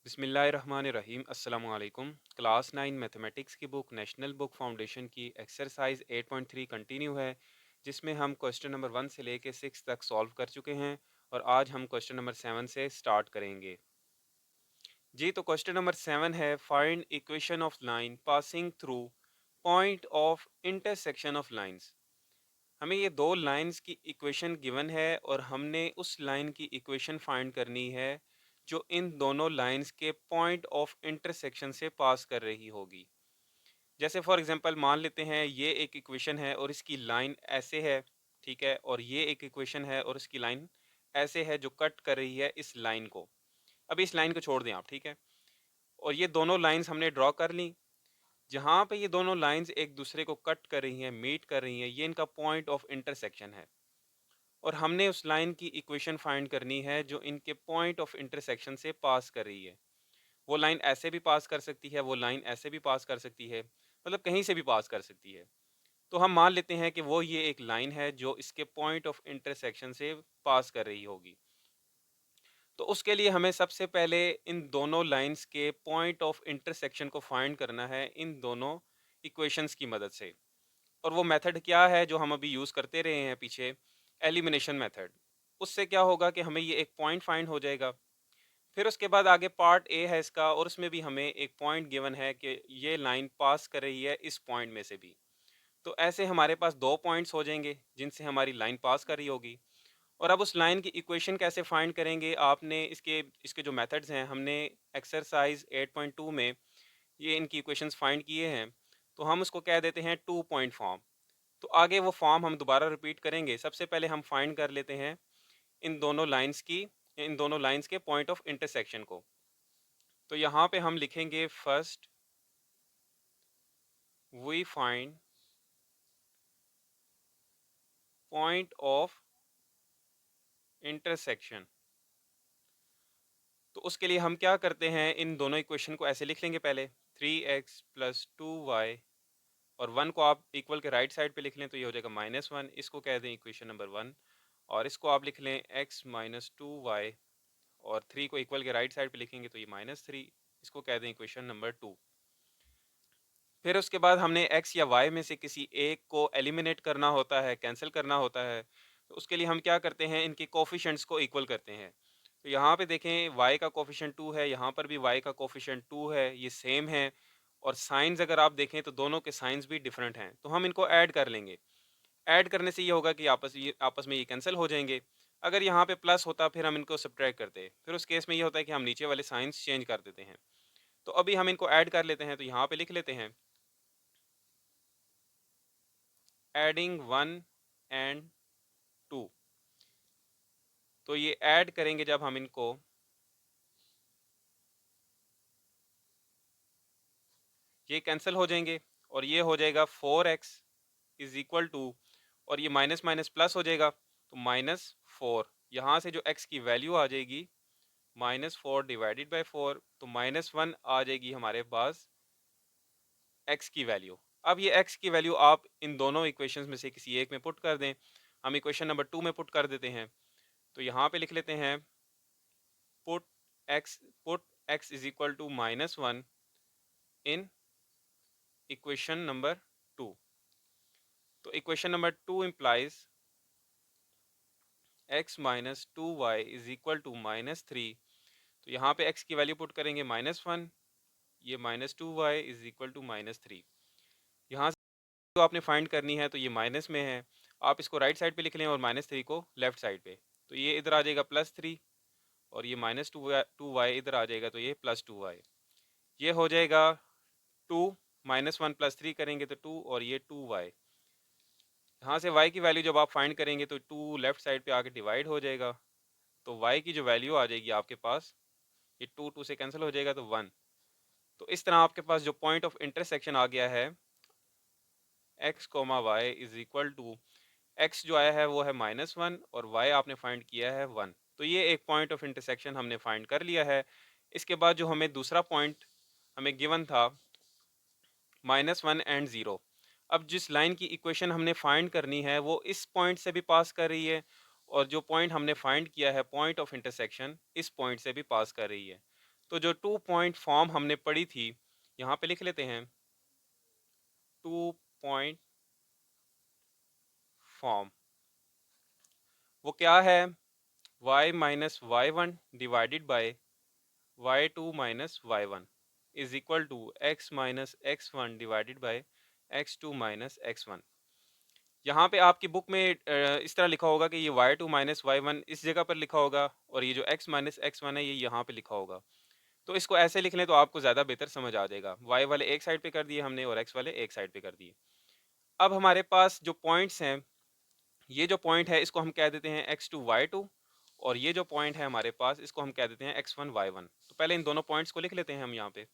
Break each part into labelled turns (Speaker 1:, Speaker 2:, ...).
Speaker 1: बिस्मिल्लाहिर्रहमानिर्रहीम अस्सलामु अलैकुम। क्लास 9 मैथमेटिक्स की बुक नेशनल बुक फाउंडेशन की एक्सरसाइज 8.3 कंटिन्यू है, जिसमें हम क्वेश्चन नंबर 1 से लेके 6 तक सॉल्व कर चुके हैं और आज हम क्वेश्चन नंबर 7 से स्टार्ट करेंगे। जी, तो क्वेश्चन नंबर 7 है, find equation of line passing through point of intersection of lines. हमें ये दो लाइंस की इक्वेशन गिवन है और हमने उस लाइन की इक्वेशन फाइंड करनी है जो इन दोनों लाइंस के पॉइंट ऑफ इंटरसेक्शन से पास कर रही होगी। जैसे फॉर एग्जांपल मान लेते हैं ये एक इक्वेशन है और इसकी लाइन ऐसे है, ठीक है, और ये एक इक्वेशन है और इसकी लाइन ऐसे है जो कट कर रही है इस लाइन को। अभी इस लाइन को छोड़ दें आप, ठीक है, और ये दोनों लाइंस हमने ड्रॉ कर ली। जहाँ पे ये दोनों लाइंस एक दूसरे को कट कर रही हैं, मीट कर रही हैं, ये इनका पॉइंट ऑफ इंटरसेक्शन है और हमने उस लाइन की इक्वेशन फाइंड करनी है जो इनके पॉइंट ऑफ इंटरसेक्शन से पास कर रही है। वो लाइन ऐसे भी पास कर सकती है, वो लाइन ऐसे भी पास कर सकती है, मतलब कहीं से भी पास कर सकती है। तो हम मान लेते हैं कि वो ये एक लाइन है जो इसके पॉइंट ऑफ इंटरसेक्शन से पास कर रही होगी। तो उसके लिए हमें सबसे पहले इन दोनों लाइंस के पॉइंट ऑफ इंटरसेक्शन को फाइंड करना है इन दोनों इक्वेशंस की मदद से। और वो मेथड क्या है जो हम अभी यूज़ करते रहे हैं पीछे, एलिमिनेशन मेथड। उससे क्या होगा कि हमें ये एक पॉइंट फाइंड हो जाएगा। फिर उसके बाद आगे पार्ट ए है इसका और उसमें भी हमें एक पॉइंट गिवन है कि ये लाइन पास कर रही है इस पॉइंट में से भी। तो ऐसे हमारे पास दो पॉइंट्स हो जाएंगे जिनसे हमारी लाइन पास कर रही होगी। और अब उस लाइन की इक्वेशन कैसे फाइंड करेंगे, आपने इसके इसके जो मेथड्स हैं हमने एक्सरसाइज 8.2 में ये इनकी इक्वेशंस फाइंड किए हैं। तो हम उसको कह देते हैं टू पॉइंट फॉर्म। तो आगे वो फॉर्म हम दोबारा रिपीट करेंगे। सबसे पहले हम फाइंड कर लेते हैं इन दोनों लाइंस की इन दोनों लाइंस के पॉइंट ऑफ इंटरसेक्शन को। तो यहाँ पे हम लिखेंगे first we find point of intersection. तो उसके लिए हम क्या करते हैं, इन दोनों इक्वेशन को ऐसे लिख लेंगे पहले, 3x प्लस 2y, और 1 को आप इक्वल के राइट साइड पे लिख लें तो ये हो जाएगा -1, इसको कह दें इक्वेशन नंबर 1। और इसको आप लिख लें x माइनस 2y, और 3 को इक्वल के राइट साइड पे लिखेंगे तो ये -3, इसको कह दें इक्वेशन नंबर 2। फिर उसके बाद हमने x या y में से किसी एक को एलिमिनेट करना होता है, कैंसिल करना होता है। तो उसके लिए हम क्या करते हैं, इनके कोफिशेंट्स को इक्वल करते हैं। तो यहाँ पे देखें y का कोफिशेंट 2 है, यहाँ पर भी y का कोफिशेंट 2 है, ये सेम है। और साइंस अगर आप देखें तो दोनों के साइंस भी डिफरेंट हैं, तो हम इनको ऐड कर लेंगे। ऐड करने से ये होगा कि आपस में ये कैंसिल हो जाएंगे। अगर यहाँ पे प्लस होता फिर हम इनको सब्ट्रैक्ट करते, फिर उस केस में ये होता है कि हम नीचे वाले साइंस चेंज कर देते हैं। तो अभी हम इनको ऐड कर लेते हैं, तो यहाँ पे लिख लेते हैं एडिंग 1 एंड 2। तो ये ऐड करेंगे जब हम इनको, ये कैंसिल हो जाएंगे और ये हो जाएगा 4x इज इक्वल टू, और ये माइनस माइनस प्लस हो जाएगा तो -4। यहाँ से जो x की वैल्यू आ जाएगी -4 डिवाइडेड बाई 4, तो -1 आ जाएगी हमारे पास x की वैल्यू। अब ये x की वैल्यू आप इन दोनों इक्वेशंस में से किसी एक में पुट कर दें। हम इक्वेशन नंबर 2 में पुट कर देते हैं। तो यहाँ पे लिख लेते हैं put x is equal to -1 in equation number 2। तो equation number 2 implies x minus 2y is equal to -3। तो यहाँ पे x की वैल्यू पुट करेंगे -1, ये -2y इज इक्वल टू -3। यहाँ से जो आपने फाइंड करनी है तो ये माइनस में है, आप इसको राइट साइड पे लिख लें और -3 को लेफ्ट साइड पे। तो ये इधर आ जाएगा +3 और ये -2y इधर आ जाएगा तो ये +2y। ये हो जाएगा 2, -1 + 3 करेंगे तो 2, और ये 2y। यहाँ से y की वैल्यू जब आप फाइंड करेंगे तो 2 लेफ्ट साइड पे आके डिवाइड हो जाएगा। तो y की जो वैल्यू आ जाएगी आपके पास, ये 2 2 से कैंसिल हो जाएगा तो 1। तो इस तरह आपके पास जो पॉइंट ऑफ इंटरसेक्शन आ गया है x, y is equal to, x जो आया है वो है -1 और y आपने फाइंड किया है 1। तो ये एक पॉइंट ऑफ इंटरसेक्शन हमने फाइंड कर लिया है। इसके बाद जो हमें दूसरा पॉइंट हमें गिवन था -1 एंड 0। अब जिस लाइन की इक्वेशन हमने फाइंड करनी है वो इस पॉइंट से भी पास कर रही है, और जो पॉइंट हमने फाइंड किया है पॉइंट ऑफ इंटरसेक्शन, इस पॉइंट से भी पास कर रही है। तो जो 2 पॉइंट फॉर्म हमने पढ़ी थी, यहाँ पे लिख लेते हैं 2 पॉइंट फॉर्म। वो क्या है? y minus y one divided by y2 minus y one is equal to x minus x one divided by x2 minus x one. यहाँ पे आपकी बुक में इस तरह लिखा होगा कि ये y2 माइनस वाई वन इस जगह पर लिखा होगा, और ये जो x माइनस एक्स वन है ये यहाँ पे लिखा होगा। तो इसको ऐसे लिख लें तो आपको ज़्यादा बेहतर समझ आ जाएगा। y वाले एक साइड पे कर दिए हमने और x वाले एक साइड पे कर दिए। अब हमारे पास जो पॉइंट्स हैं, ये जो पॉइंट है इसको हम कह देते हैं x2 y2, और ये जो पॉइंट है हमारे पास इसको हम कह देते हैं x1 y1। तो पहले इन दोनों पॉइंट्स को लिख लेते हैं हम यहाँ पे।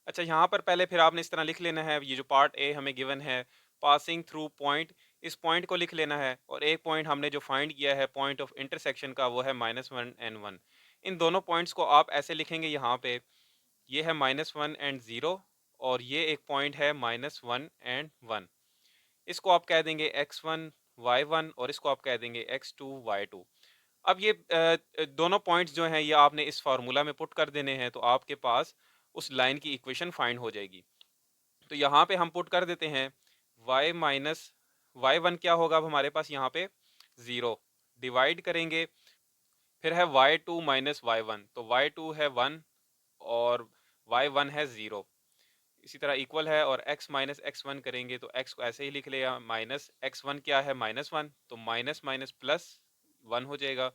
Speaker 1: अच्छा, यहाँ पर पहले फिर आपने इस तरह लिख लेना है, ये जो पार्ट ए हमें गिवन है पासिंग थ्रू पॉइंट, इस पॉइंट को लिख लेना है, और एक पॉइंट हमने जो फाइंड किया है पॉइंट ऑफ इंटरसेक्शन का वो है -1 एंड 1। इन दोनों पॉइंट्स को आप ऐसे लिखेंगे यहाँ पे, ये है -1 एंड 0, और ये एक पॉइंट है -1 एंड 1। इसको आप कह देंगे x1 y1 और इसको आप कह देंगे x2 y2। अब ये दोनों पॉइंट्स जो हैं ये आपने इस फार्मूला में पुट कर देने हैं, तो आपके पास उस लाइन की इक्वेशन फाइंड हो जाएगी। तो यहाँ पे हम पुट कर देते हैं y माइनस वाई वन क्या होगा अब हमारे पास यहाँ पे 0, डिवाइड करेंगे, फिर है y2 माइनस वाई वन, तो y2 है 1 और y1 है 0, इसी तरह इक्वल है, और x माइनस एक्स वन करेंगे तो x को ऐसे ही लिख लिया, माइनस एक्स वन क्या है -1, तो माइनस माइनस प्लस 1 हो जाएगा,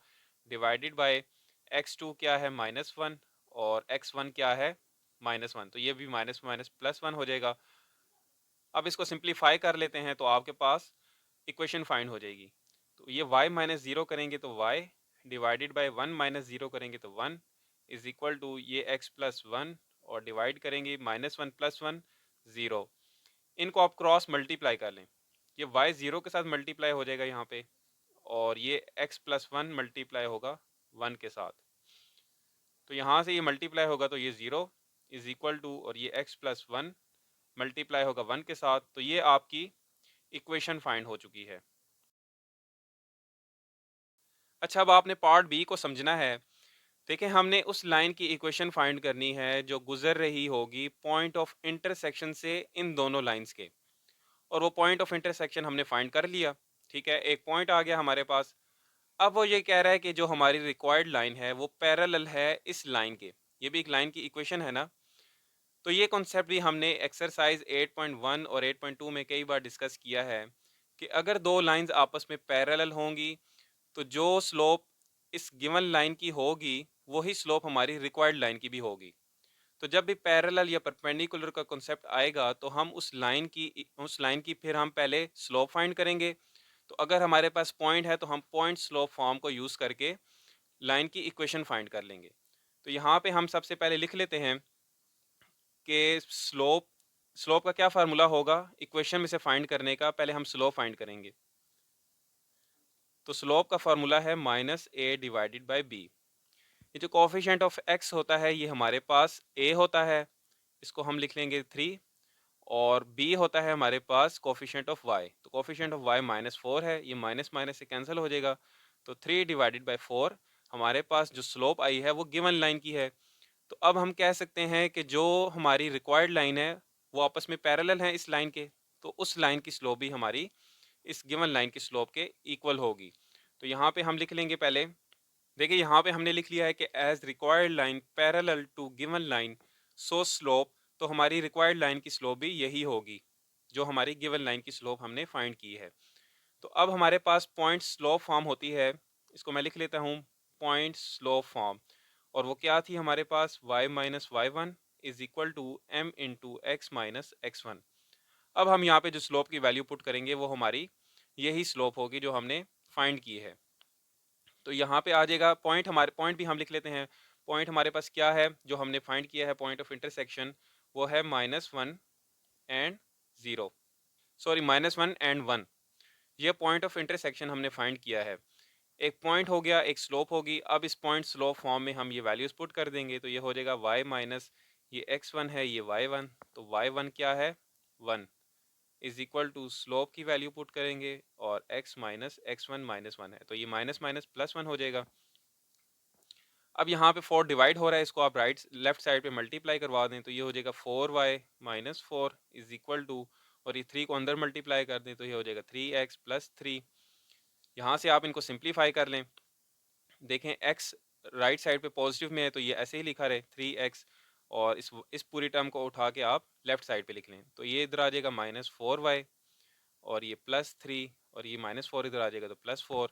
Speaker 1: डिवाइडेड बाय x2 क्या है -1 और x1 क्या है -1, तो ये भी माइनस माइनस प्लस 1 हो जाएगा। अब इसको सिंप्लीफाई कर लेते हैं तो आपके पास इक्वेशन फाइंड हो जाएगी। तो ये y माइनस ज़ीरो करेंगे तो y, divided by 1 minus zero करेंगे तो 1 इज इक्वल टू ये x प्लस 1, और डिवाइड करेंगे -1 प्लस 1 0। इनको आप क्रॉस मल्टीप्लाई कर लें, ये y 0 के साथ मल्टीप्लाई हो जाएगा यहाँ पे, और ये x प्लस 1 मल्टीप्लाई होगा 1 के साथ, तो यहाँ से ये मल्टीप्लाई होगा तो ये 0 इज इक्वल टू, और ये x प्लस 1 मल्टीप्लाई होगा 1 के साथ, तो ये आपकी इक्वेशन फाइंड हो चुकी है। अच्छा, अब आपने पार्ट बी को समझना है। देखिए, हमने उस लाइन की इक्वेशन फाइंड करनी है जो गुजर रही होगी पॉइंट ऑफ इंटरसेक्शन से इन दोनों लाइंस के, और वो पॉइंट ऑफ इंटरसेक्शन हमने फाइंड कर लिया। ठीक है, एक पॉइंट आ गया हमारे पास। अब वो ये कह रहा है कि जो हमारी रिक्वायर्ड लाइन है वो पैरेलल है इस लाइन के। ये भी एक लाइन की इक्वेशन है ना। तो ये कॉन्सेप्ट भी हमने एक्सरसाइज 8.1 और 8.2 में कई बार डिस्कस किया है कि अगर दो लाइंस आपस में पैरेलल होंगी तो जो स्लोप इस गिवन लाइन की होगी वही स्लोप हमारी रिक्वायर्ड लाइन की भी होगी। तो जब भी पैरेलल या परपेंडिकुलर का कॉन्सेप्ट आएगा तो हम उस लाइन की फिर हम पहले स्लोप फाइंड करेंगे। तो अगर हमारे पास पॉइंट है तो हम पॉइंट स्लोप फॉर्म को यूज़ करके लाइन की इक्वेशन फाइंड कर लेंगे। तो यहाँ पे हम सबसे पहले लिख लेते हैं कि स्लोप स्लोप का क्या फार्मूला होगा इक्वेशन में से फाइंड करने का। पहले हम स्लोप फाइंड करेंगे, तो स्लोप का फार्मूला है -a डिवाइडेड बाई बी। ये जो कोफिशिएंट ऑफ x होता है ये हमारे पास a होता है, इसको हम लिख लेंगे 3, और b होता है हमारे पास कोफिशिएंट ऑफ y, तो कोफिशिएंट ऑफ y -4 है, ये माइनस माइनस से कैंसिल हो जाएगा, तो 3 डिवाइडेड बाई 4 हमारे पास जो स्लोप आई है वो गिवन लाइन की है। तो अब हम कह सकते हैं कि जो हमारी रिक्वायर्ड लाइन है वो आपस में पैरेलल है इस लाइन के, तो उस लाइन की स्लोप भी हमारी इस गिवन लाइन की स्लोप के इक्वल होगी। तो यहाँ पे हम लिख लेंगे पहले, देखिए यहाँ पे हमने लिख लिया है कि as required line parallel to given line so slope, तो हमारी रिक्वायर्ड लाइन की स्लोप भी यही होगी जो हमारी गिवन लाइन की स्लोप हमने फाइंड की है। तो अब हमारे पास पॉइंट स्लोप फॉर्म होती है, इसको मैं लिख लेता हूँ पॉइंट स्लोप फॉर्म, और वो क्या थी हमारे पास y minus y one is equal to m into x minus x one. अब हम यहाँ पे जो स्लोप की वैल्यू पुट करेंगे वो हमारी यही स्लोप होगी जो हमने फाइंड की है। तो यहाँ पे आ जाएगा पॉइंट, हमारे पॉइंट भी हम लिख लेते हैं। पॉइंट हमारे पास क्या है जो हमने फाइंड किया है पॉइंट ऑफ इंटरसेक्शन, वो है -1 एंड 0, सॉरी -1 एंड 1। ये पॉइंट ऑफ इंटरसेक्शन हमने फाइंड किया है। एक पॉइंट हो गया, एक स्लोप होगी। अब इस पॉइंट स्लोप फॉर्म में हम ये वैल्यूज पुट कर देंगे, तो ये हो जाएगा y माइनस ये x1 है, ये y1, तो y1 क्या है 1 इज इक्वल टू स्लोप की वैल्यू पुट करेंगे, और x minus x one minus one है, तो ये माइनस माइनस प्लस 1 हो जाएगा। अब यहाँ पे 4 डिवाइड हो रहा है, इसको आप लेफ्ट साइड पे मल्टीप्लाई करवा दें तो ये हो जाएगा 4y minus 4 is equal to, और ये 3 को अंदर मल्टीप्लाई कर दें तो ये हो जाएगा 3x प्लस 3। यहाँ से आप इनको सिंप्लीफाई कर लें। देखें x राइट साइड पे पॉजिटिव में है तो ये ऐसे ही लिखा रहे 3x, और इस पूरी टर्म को उठा के आप लेफ्ट साइड पे लिख लें तो ये इधर आ जाएगा -4y, और ये +3, और ये -4 इधर आ जाएगा तो +4।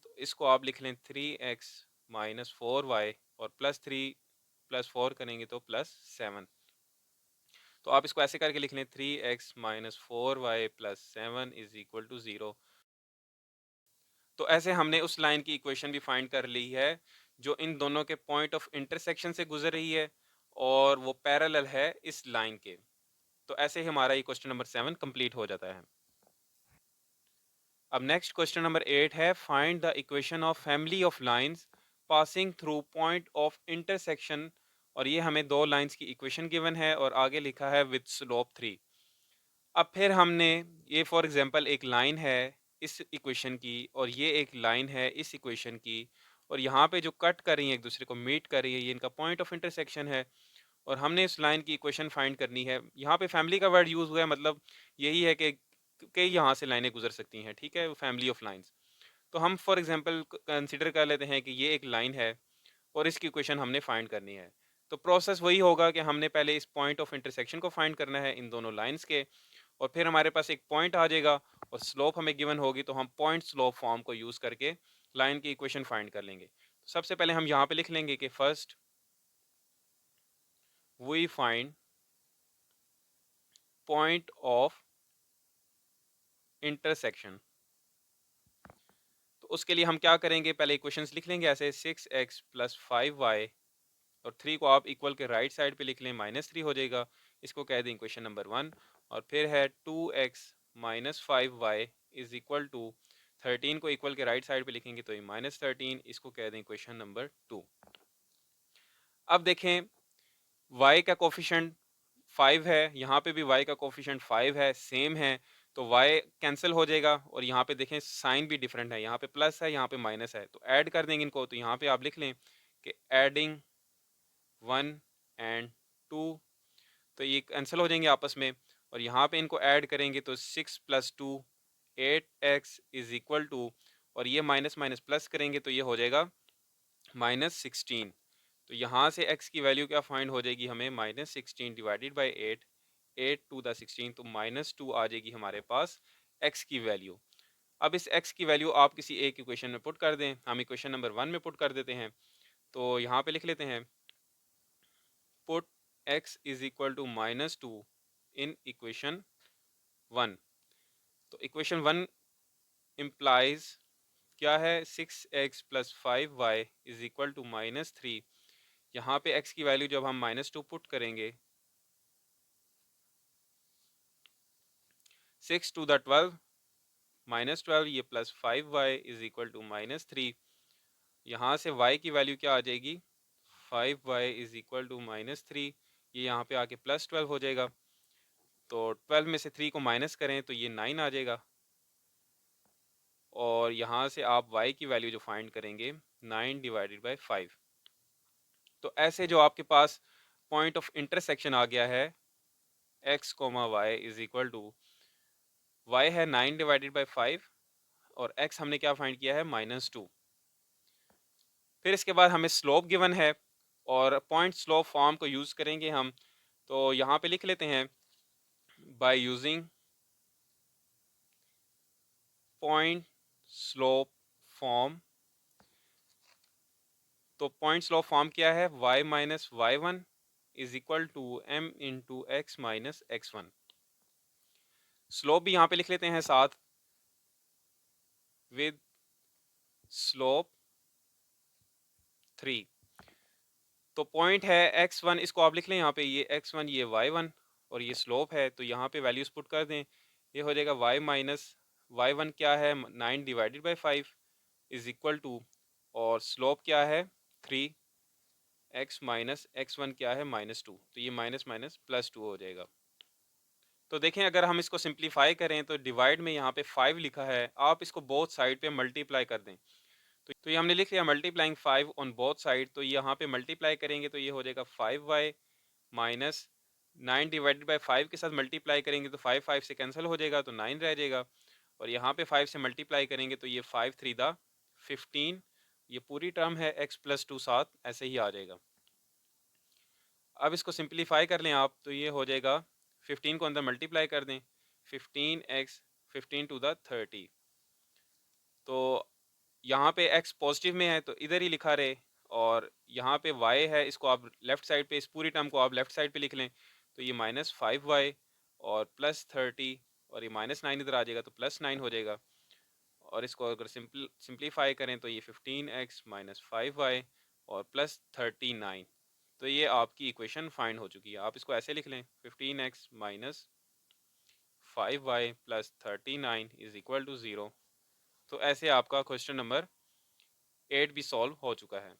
Speaker 1: तो इसको आप लिख लें 3x माइनस 4y, और +3 +4 करेंगे तो +7। तो आप इसको ऐसे करके लिख लें 3x minus 4y plus 7 is equal to 0। तो ऐसे हमने उस लाइन की इक्वेशन भी फाइंड कर ली है जो इन दोनों के पॉइंट ऑफ इंटरसेक्शन से गुजर रही है, और वो पैरेलल है इस लाइन के। तो ऐसे ही हमारा ये क्वेश्चन नंबर 7 कंप्लीट हो जाता है। अब नेक्स्ट क्वेश्चन नंबर 8 है, find the equation of family of lines passing through point of intersection. और ये हमें दो लाइंस की इक्वेशन गिवन है और आगे लिखा है विद स्लोप 3। अब फिर हमने ये फॉर एग्जांपल एक लाइन है इस इक्वेशन की, और ये एक लाइन है इस इक्वेशन की, और यहाँ पे जो कट कर रही है एक दूसरे को मीट कर रही है, ये इनका पॉइंट ऑफ इंटरसेक्शन है, और हमने इस लाइन की इक्वेशन फाइंड करनी है। यहाँ पे फैमिली का वर्ड यूज हुआ है, मतलब यही है कि कई यहाँ से लाइनें गुजर सकती हैं, ठीक है, फैमिली ऑफ लाइंस। तो हम फॉर एग्जांपल कंसिडर कर लेते हैं कि ये एक लाइन है और इसकी इक्वेशन हमने फाइंड करनी है। तो प्रोसेस वही होगा कि हमने पहले इस पॉइंट ऑफ इंटरसेक्शन को फाइंड करना है इन दोनों लाइंस के, और फिर हमारे पास एक पॉइंट आ जाएगा और स्लोप हमें गिवन होगी, तो हम पॉइंट स्लोप फॉर्म को यूज करके लाइन की इक्वेशन फाइंड कर लेंगे। तो सबसे पहले हम यहाँ पे लिख लेंगे कि first we find point of intersection. तो उसके लिए हम क्या करेंगे, पहले इक्वेशंस लिख लेंगे ऐसे 6x प्लस 5y, और 3 को आप इक्वल के राइट साइड पे लिख लें, -3 हो जाएगा, इसको कह दें इक्वेशन नंबर 1। और फिर है 2x minus 5y is equal to 13 को इक्वल के राइट साइड पे लिखेंगे तो ये -13, इसको कह दें इक्वेशन नंबर 2। अब देखें y का कोफिशिएंट 5 है, यहाँ पे भी y का कोफिशिएंट 5 है, सेम है, तो y कैंसिल हो जाएगा, और यहाँ पे देखें साइन भी डिफरेंट है, यहाँ पे प्लस है, यहाँ पे माइनस है, तो ऐड कर देंगे इनको। तो यहाँ पे आप लिख लें कि एडिंग 1 एंड 2, तो ये कैंसिल हो जाएंगे आपस में, और यहाँ पे इनको ऐड करेंगे तो 6 plus 2 8x is equal to, और ये माइनस माइनस प्लस करेंगे तो ये हो जाएगा -16। तो यहाँ से x की वैल्यू क्या फाइंड हो जाएगी हमें, -16 डिवाइडेड बाई 8, 8 टू द 16, तो -2 आ जाएगी हमारे पास x की वैल्यू। अब इस x की वैल्यू आप किसी एक इक्वेशन में पुट कर दें, हम इक्वेशन नंबर 1 में पुट कर देते हैं। तो यहाँ पे लिख लेते हैं put x is equal to -2 in equation 1। तो इक्वेशन 1 इम्प्लाइज क्या है, 6x plus 5y is equal to -3। यहाँ पे x की वैल्यू जब हम -2 पुट करेंगे, 6 टू द 12 -12, ये plus 5y is equal to -3। यहाँ से y की वैल्यू क्या आ जाएगी, 5y इज इक्वल टू -3, ये यहाँ पे आके +12 हो जाएगा। तो 12 में से 3 को माइनस करें तो ये 9 आ जाएगा, और यहाँ से आप y की वैल्यू जो फाइंड करेंगे 9 डिवाइडेड बाई 5। तो ऐसे जो आपके पास पॉइंट ऑफ इंटरसेक्शन आ गया है x, y is equal to, y है 9 डिवाइडेड बाई 5, और x हमने क्या फाइंड किया है, -2। फिर इसके बाद हमें स्लोप गिवन है, और पॉइंट स्लोप फॉर्म को यूज़ करेंगे हम। तो यहाँ पे लिख लेते हैं by using point slope form. तो पॉइंट स्लोप फॉर्म क्या है, y minus y1 is equal to m into x minus x1। Slope भी यहाँ पे लिख लेते हैं साथ, विद स्लोप 3। तो पॉइंट है x1, इसको आप लिख लें यहाँ पे, ये x1 ये y1, और ये स्लोप है, तो यहाँ पे वैल्यूज पुट कर दें, ये हो जाएगा y माइनस y1 क्या है, 9 divided by 5 is equal to, और स्लोप क्या है 3, x माइनस x1 क्या है -2, तो ये माइनस माइनस +2 हो जाएगा। तो देखें अगर हम इसको सिंप्लीफाई करें तो डिवाइड में यहाँ पे 5 लिखा है, आप इसको बोथ साइड पे मल्टीप्लाई कर दें, तो ये हमने लिख लिया मल्टीप्लाइंग 5 ऑन बोथ साइड। तो यहाँ पे मल्टीप्लाई करेंगे तो ये हो जाएगा 5y माइनस 9 डिवाइडेड बाई 5 के साथ मल्टीप्लाई करेंगे तो 5 5 से कैंसिल हो जाएगा तो 9 रह जाएगा। और यहाँ पे 5 से मल्टीप्लाई करेंगे तो ये 5 3 दा 15, ये पूरी टर्म है x प्लस 2 साथ ऐसे ही आ जाएगा। अब इसको सिंप्लीफाई कर लें आप तो ये हो जाएगा 15 को अंदर मल्टीप्लाई कर दें 15x 15 टू द 30। तो यहाँ पे x पॉजिटिव में है तो इधर ही लिखा रहे, और यहाँ पे y है इसको आप लेफ्ट साइड पे, इस पूरी टर्म को आप लेफ्ट साइड पे लिख लें तो ये -5y और प्लस 30, और ये -9 इधर आ जाएगा तो +9 हो जाएगा। और इसको अगर सिंप्लीफाई करें तो ये 15x माइनस 5y और प्लस 39। तो ये आपकी इक्वेशन फाइंड हो चुकी है। आप इसको ऐसे लिख लें 15x minus 5y plus 39 is equal to 0। तो ऐसे आपका क्वेश्चन नंबर 8 भी सॉल्व हो चुका है।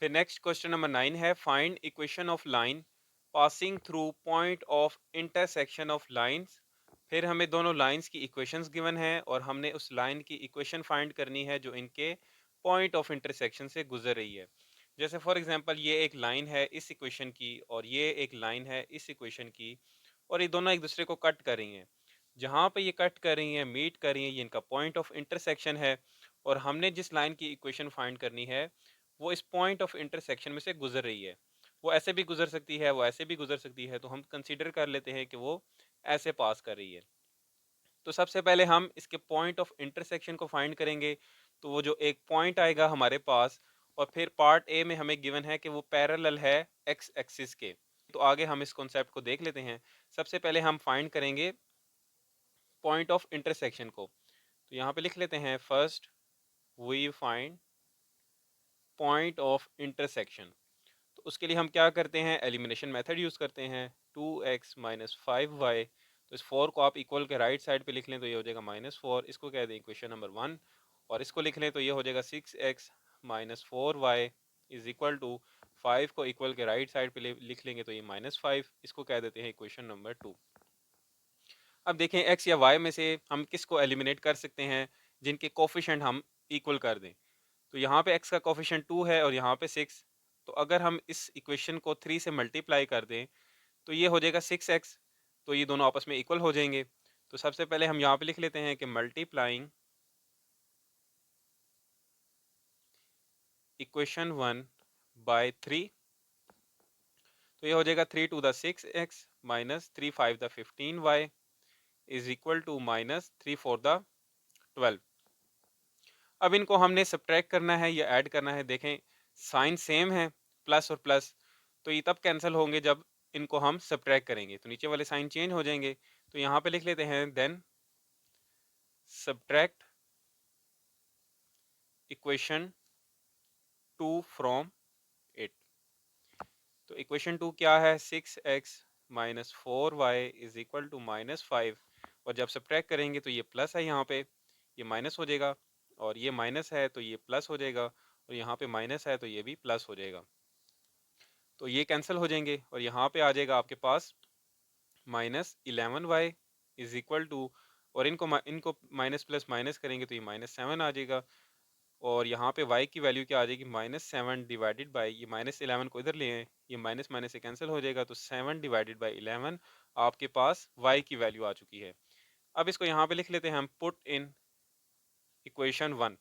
Speaker 1: फिर नेक्स्ट क्वेश्चन नंबर 9 है find equation of line passing through point of intersection of lines. फिर हमें दोनों लाइंस की इक्वेशंस गिवन है और हमने उस लाइन की इक्वेशन फाइंड करनी है जो इनके पॉइंट ऑफ इंटरसेक्शन से गुजर रही है। जैसे फॉर एग्जांपल ये एक लाइन है इस इक्वेशन की और ये एक लाइन है इस इक्वेशन की, और ये दोनों एक दूसरे को कट कर रही हैं। जहाँ पे ये कट कर रही हैं, मीट कर रही हैं, ये इनका पॉइंट ऑफ इंटरसेक्शन है। और हमने जिस लाइन की इक्वेशन फाइंड करनी है वो इस पॉइंट ऑफ इंटरसेक्शन में से गुजर रही है। वो ऐसे भी गुजर सकती है, वो ऐसे भी गुजर सकती है, तो हम कंसीडर कर लेते हैं कि वो ऐसे पास कर रही है। तो सबसे पहले हम इसके पॉइंट ऑफ इंटरसेक्शन को फाइंड करेंगे। तो वो जो एक पॉइंट आएगा हमारे पास, और फिर पार्ट ए में हमें गिवन है कि वो पैरेलल है एक्स एक्सिस के। तो आगे हम इस कॉन्सेप्ट को देख लेते हैं। सबसे पहले हम फाइंड करेंगे पॉइंट ऑफ इंटरसेक्शन को। तो यहाँ पे लिख लेते हैं first we find point of intersection. तो उसके लिए हम क्या करते हैं, एलिमिनेशन मेथड यूज़ करते हैं। 2x माइनस 5y, तो इस 4 को आप इक्वल के राइट साइड पे लिख लें तो ये हो जाएगा -4, इसको कह दें इक्वेशन नंबर 1। और इसको लिख लें तो ये हो जाएगा 6x minus 4y is equal to 5 को इक्वल के राइट साइड पे लिख लेंगे तो ये -5, इसको कह देते हैं इक्वेशन नंबर 2। अब देखें x या y में से हम किसको एलिमिनेट कर सकते हैं जिनके कोफिशिएंट हम इक्वल कर दें। तो यहाँ पे x का कोफिशिएंट 2 है और यहाँ पे 6। तो अगर हम इस इक्वेशन को 3 से मल्टीप्लाई कर दें तो ये हो जाएगा 6x। तो ये दोनों आपस में इक्वल हो जाएंगे। तो सबसे पहले हम यहाँ पे लिख लेते हैं कि मल्टीप्लाइंग इक्वेशन 1 बाय 3। तो ये हो जाएगा 3 two the 6x minus 3 5 the 15y is equal to minus 3 4 the 12। अब इनको हमने सब्ट्रैक्ट करना है या ऐड करना है। देखें साइन सेम है, प्लस और प्लस, तो ये तब कैंसिल होंगे जब इनको हम सब्ट्रैक्ट करेंगे, तो नीचे वाले साइन चेंज हो जाएंगे। तो यहाँ पे लिख लेते हैं देन सब्ट्रैक्ट इक्वेशन 2 फ्रॉम 8। तो इक्वेशन 2 क्या है, 6x minus 4y is equal to -5। और जब सब्ट्रैक्ट करेंगे तो ये प्लस है, यहाँ पे ये माइनस हो जाएगा, और ये माइनस है तो ये प्लस हो जाएगा, और यहाँ पे माइनस है तो ये भी प्लस हो जाएगा। तो ये कैंसिल हो जाएंगे और यहाँ पे आ जाएगा आपके पास -11y इज इक्वल टू, और इनको माइनस प्लस माइनस करेंगे तो ये -7 आ जाएगा। और यहाँ पे y की वैल्यू क्या आ जाएगी, -7 डिवाइडेड बाई, ये -11 को इधर ले आए, ये माइनस माइनस से कैंसिल हो जाएगा, तो 7 डिवाइडेड बाई 11 आपके पास y की वैल्यू आ चुकी है। अब इसको यहाँ पे लिख लेते हैं हम पुट इन इक्वेशन 1।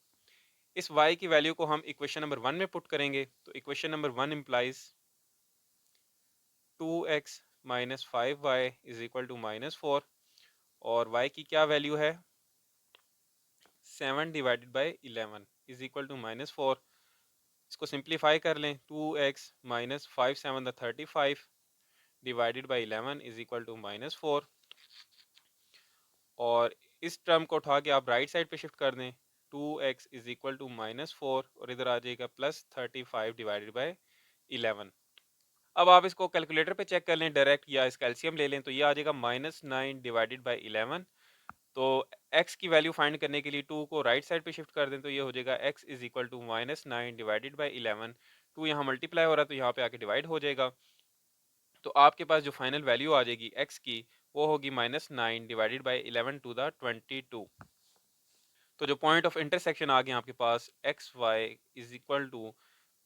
Speaker 1: इस y की वैल्यू को हम इक्वेशन नंबर 1 में पुट करेंगे तो equation number 1 implies 2x minus 5y is equal to -4, और y की क्या वैल्यू है, 7 divided by 11 is equal to -4। इसको सिंप्लीफाई कर लें, 2x minus 5 7 the 35 divided by 11 is equal to -4। और इस टर्म को उठा के आप राइट साइड पे शिफ्ट कर दें, 2x इज इक्वल टू -4, और इधर आ जाएगा +35 डिवाइडेड बाई 11। अब आप इसको कैलकुलेटर पे चेक कर लें डायरेक्ट, या इस कैल्शियम ले लें, तो ये आ जाएगा -9 डिवाइडेड बाई 11। तो x की वैल्यू फाइंड करने के लिए 2 को राइट साइड पे शिफ्ट कर दें तो ये हो जाएगा x is equal to -9 divided by 11। 2 यहाँ मल्टीप्लाई हो रहा है तो यहाँ पे आके डिवाइड हो जाएगा। तो आपके पास जो फाइनल वैल्यू आ जाएगी x की वो होगी -9 डिवाइडेड बाई 11 टू द 22। तो जो पॉइंट ऑफ इंटरसेक्शन आ गया आपके पास X Y is equal to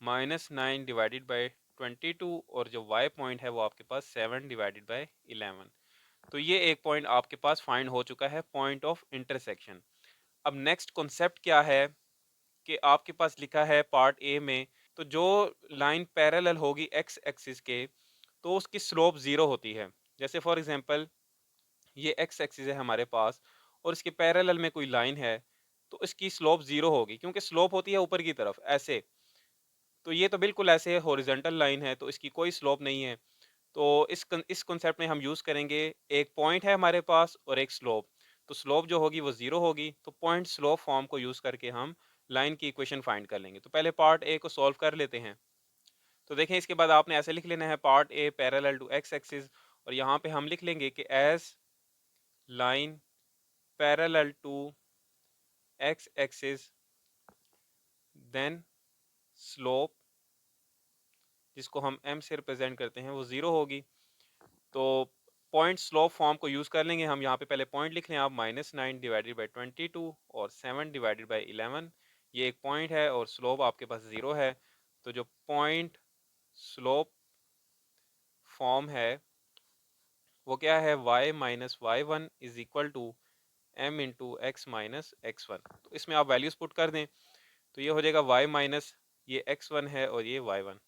Speaker 1: -9 divided by 22 और जो y पॉइंट है वो आपके पास 7 डिवाइडेड बाई 11। तो ये एक पॉइंट आपके पास फाइंड हो चुका है, पॉइंट ऑफ इंटरसेक्शन। अब नेक्स्ट कॉन्सेप्ट क्या है कि आपके पास लिखा है पार्ट ए में, तो जो लाइन पैरेलल होगी एक्स एक्सिस के तो उसकी स्लोप ज़ीरो होती है। जैसे फॉर एग्जांपल ये एक्स एक्सिस है हमारे पास और इसके पैरेलल में कोई लाइन है, तो इसकी स्लोप ज़ीरो होगी क्योंकि स्लोप होती है ऊपर की तरफ ऐसे। तो ये तो बिल्कुल ऐसे हॉरिजॉन्टल लाइन है तो इसकी कोई स्लोप नहीं है। तो इस कॉन्सेप्ट में हम यूज़ करेंगे, एक पॉइंट है हमारे पास और एक स्लोप। तो स्लोप जो होगी वो ज़ीरो होगी, तो पॉइंट स्लोप फॉर्म को यूज़ करके हम लाइन की इक्वेशन फाइंड कर लेंगे। तो पहले पार्ट ए को सॉल्व कर लेते हैं। तो देखें इसके बाद आपने ऐसे लिख लेना है part A parallel to x axis, और यहाँ पे हम लिख लेंगे कि as line parallel to x axis then slope, जिसको हम एम से रिप्रेजेंट करते हैं, वो ज़ीरो होगी। तो पॉइंट स्लोप फॉर्म को यूज़ कर लेंगे हम। यहाँ पे पहले पॉइंट लिख लें आप, -9 डिवाइडेड बाई 22 और 7 डिवाइडेड बाई 11। ये एक पॉइंट है और स्लोप आपके पास ज़ीरो है। तो जो पॉइंट स्लोप फॉर्म है वो क्या है, y minus y one is equal to m into x minus x one. तो इसमें आप वैल्यूज़ पुट कर दें तो ये हो जाएगा y माइनस ये x1 है और ये y1।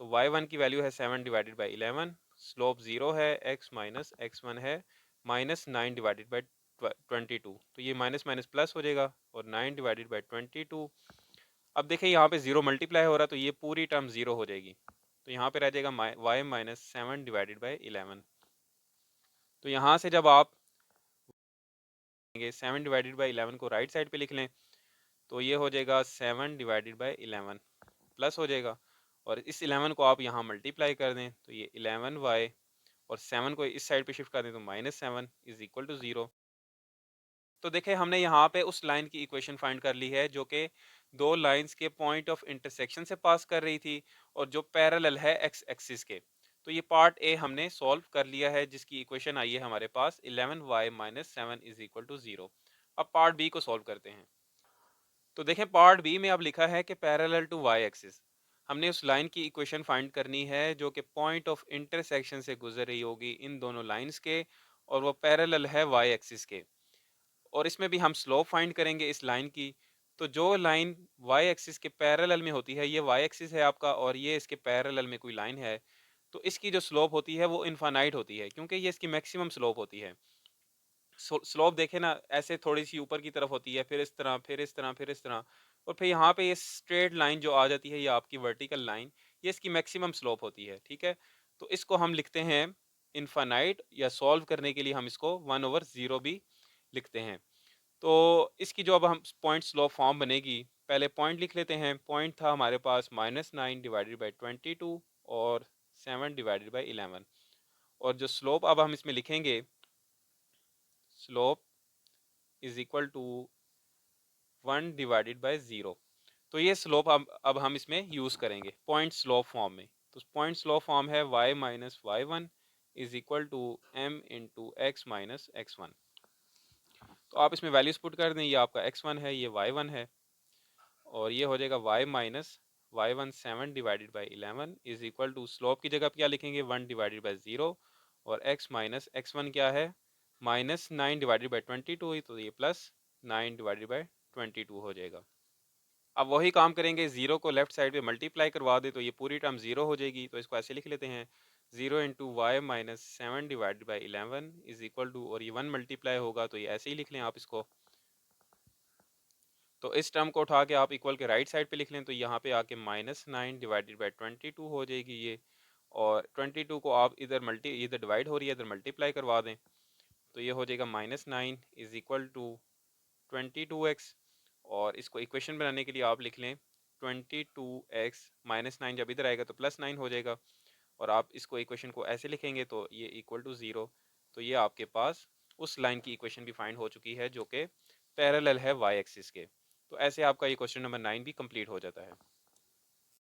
Speaker 1: तो y1 की वैल्यू है 7 डिवाइडेड बाई 11, स्लोप ज़ीरो है, x माइनस x1 है -9 डिवाइडेड बाई 22। तो ये माइनस माइनस प्लस हो जाएगा और 9 डिवाइडेड बाई 22। अब देखिए यहाँ पे ज़ीरो मल्टीप्लाई हो रहा है तो ये पूरी टर्म ज़ीरो हो जाएगी। तो यहाँ पे रह जाएगा y माइनस 7 डिवाइडेड बाई 11। तो यहाँ से जब आप 7 डिवाइडेड बाई 11 को राइट साइड पे लिख लें तो ये हो जाएगा 7 डिवाइडेड बाई 11 प्लस हो जाएगा, और इस 11 को आप यहाँ मल्टीप्लाई कर दें तो ये 11y, और 7 को इस साइड पे शिफ्ट कर दें तो -7 इज इक्वल टू 0। तो देखें हमने यहाँ पे उस लाइन की इक्वेशन फाइंड कर ली है जो कि दो लाइंस के पॉइंट ऑफ इंटरसेक्शन से पास कर रही थी और जो पैरेलल है एक्स एक्सिस के। तो ये पार्ट ए हमने सॉल्व कर लिया है जिसकी इक्वेशन आई है हमारे पास 11y minus 7 is equal to 0। अब पार्ट बी को सॉल्व करते हैं। तो देखें पार्ट बी में अब लिखा है कि पैरेलल टू वाई एक्सिस, हमने उस लाइन की इक्वेशन फाइंड करनी है जो कि पॉइंट ऑफ इंटरसेक्शन से गुजर रही होगी इन दोनों लाइंस के, और वो पैरेलल है वाई एक्सिस के। और इसमें भी हम स्लोप फाइंड करेंगे इस लाइन की। तो जो लाइन वाई एक्सिस के पैरेलल में होती है, ये वाई एक्सिस है आपका और ये इसके पैरेलल में कोई लाइन है, तो इसकी जो स्लोप होती है वो इनफाइनाइट होती है क्योंकि ये इसकी मैक्सिमम स्लोप होती है। स्लोप देखे ना, ऐसे थोड़ी सी ऊपर की तरफ होती है, फिर इस तरह, फिर इस तरह, फिर इस तरह, और फिर यहाँ पे ये स्ट्रेट लाइन जो आ जाती है, ये आपकी वर्टिकल लाइन, ये इसकी मैक्सिमम स्लोप होती है। ठीक है, तो इसको हम लिखते हैं इनफाइनाइट, या सॉल्व करने के लिए हम इसको 1/0 भी लिखते हैं। तो इसकी जो अब हम पॉइंट स्लोप फॉर्म बनेगी, पहले पॉइंट लिख लेते हैं। पॉइंट था हमारे पास -9 डिवाइडेड बाई 22 और 7 डिवाइडेड बाई 11, और जो स्लोप अब हम इसमें लिखेंगे, slope is equal to 1 divided by 0। तो ये स्लोप अब हम इसमें यूज़ करेंगे पॉइंट स्लोप फॉर्म में। तो पॉइंट स्लोप फॉर्म है y minus y one is equal to m into x minus x one. तो आप इसमें वैल्यूज पुट कर दें, ये आपका x1 है, ये y1 है, और ये हो जाएगा y minus y one 7 divided by 11 is equal to, slope की जगह क्या लिखेंगे, 1 डिवाइडेड बाई 0, और x माइनस x1 क्या है, -9 डिवाइडेड बाई 22 ही, तो ये +9 डिवाइडेड बाई 22 हो जाएगा। अब वही काम करेंगे, ज़ीरो को लेफ्ट साइड पे मल्टीप्लाई करवा दे तो ये पूरी टर्म ज़ीरो हो जाएगी। तो इसको ऐसे लिख लेते हैं, 0 into y minus 7 divided by 11 is equal to, और ये 1 मल्टीप्लाई होगा तो ये ऐसे ही लिख लें आप इसको। तो इस टर्म को उठा के आप इक्वल के राइट साइड पे लिख लें तो यहाँ पे आके -9 डिवाइडेड बाई 22 हो जाएगी ये, और 22 को आप इधर डिवाइड हो रही है, इधर मल्टीप्लाई करवा दें तो ये हो जाएगा -9 इज इक्वल टू 22x, और इसको इक्वेशन बनाने के लिए आप लिख लें 22x -9, जब इधर आएगा तो +9 हो जाएगा, और आप इसको इक्वेशन को ऐसे लिखेंगे तो ये इक्वल टू 0। तो ये आपके पास उस लाइन की इक्वेशन भी फाइंड हो चुकी है जो कि पैरेलल है वाई एक्सिस के। तो ऐसे आपका ये क्वेश्चन नंबर 9 भी कंप्लीट हो जाता है।